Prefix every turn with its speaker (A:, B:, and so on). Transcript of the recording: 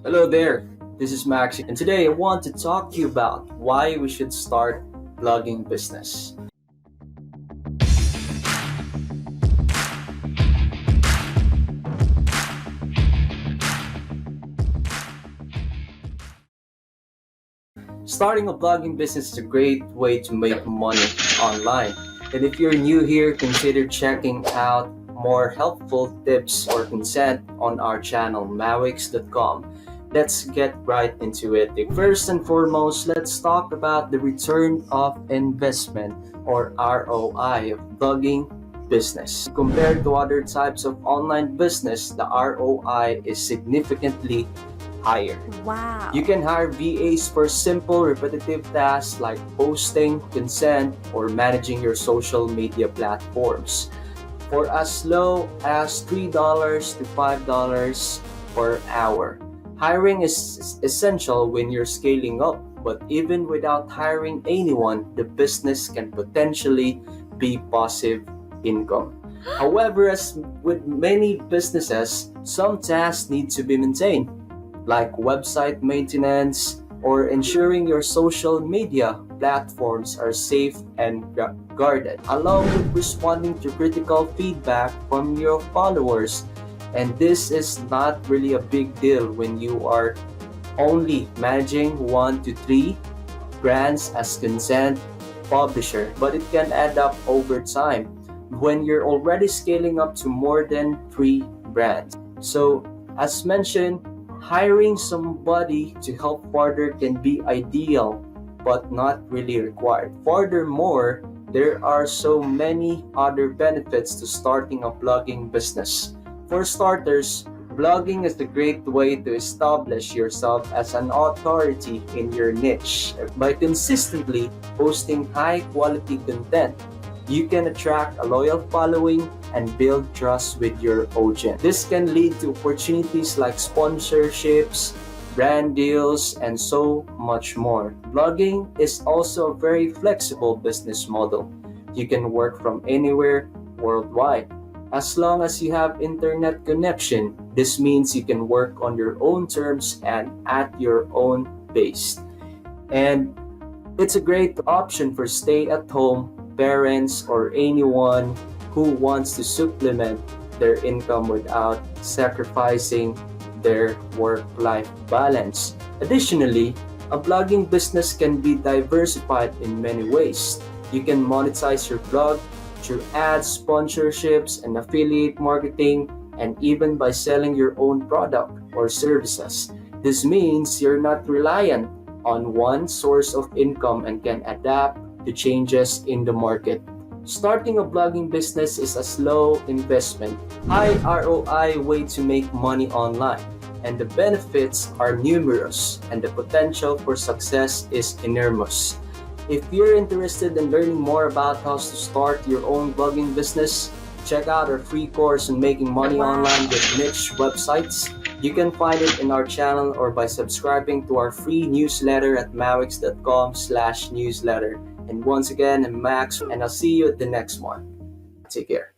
A: Hello there, this is Max, and today I want to talk to you about why we should start blogging business. Starting a blogging business is a great way to make money online. And if you're new here, consider checking out more helpful tips or content on our channel, mauwiks.com. Let's get right into it. First and foremost, let's talk about the return of investment or ROI of blogging business. Compared to other types of online business, the ROI is significantly higher.
B: Wow.
A: You can hire VAs for simple, repetitive tasks like posting, consent, or managing your social media platforms for as low as $3 to $5 per hour. Hiring is essential when you're scaling up, but even without hiring anyone, the business can potentially be passive income. However, as with many businesses, some tasks need to be maintained, like website maintenance or ensuring your social media platforms are safe and guarded, along with responding to critical feedback from your followers. And this is not really a big deal when you are only managing 1 to 3 brands as content publisher, but it can add up over time when you're already scaling up to more than 3 brands. So, as mentioned, hiring somebody to help further can be ideal, but not really required. Furthermore, there are so many other benefits to starting a blogging business. For starters, blogging is a great way to establish yourself as an authority in your niche. By consistently posting high-quality content, you can attract a loyal following and build trust with your audience. This can lead to opportunities like sponsorships, brand deals, and so much more. Blogging is also a very flexible business model. You can work from anywhere worldwide. As long as you have internet connection, this means you can work on your own terms and at your own pace. And it's a great option for stay-at-home parents or anyone who wants to supplement their income without sacrificing their work-life balance. Additionally, a blogging business can be diversified in many ways. You can monetize your blog through ads, sponsorships, and affiliate marketing, and even by selling your own product or services. This means you're not reliant on one source of income and can adapt to changes in the market. Starting a blogging business is a slow investment, high ROI way to make money online, and the benefits are numerous, and the potential for success is enormous. If you're interested in learning more about how to start your own blogging business, check out our free course on making money online with niche websites. You can find it in our channel or by subscribing to our free newsletter at mauwiks.com/newsletter. And once again, I'm Max, and I'll see you at the next one. Take care.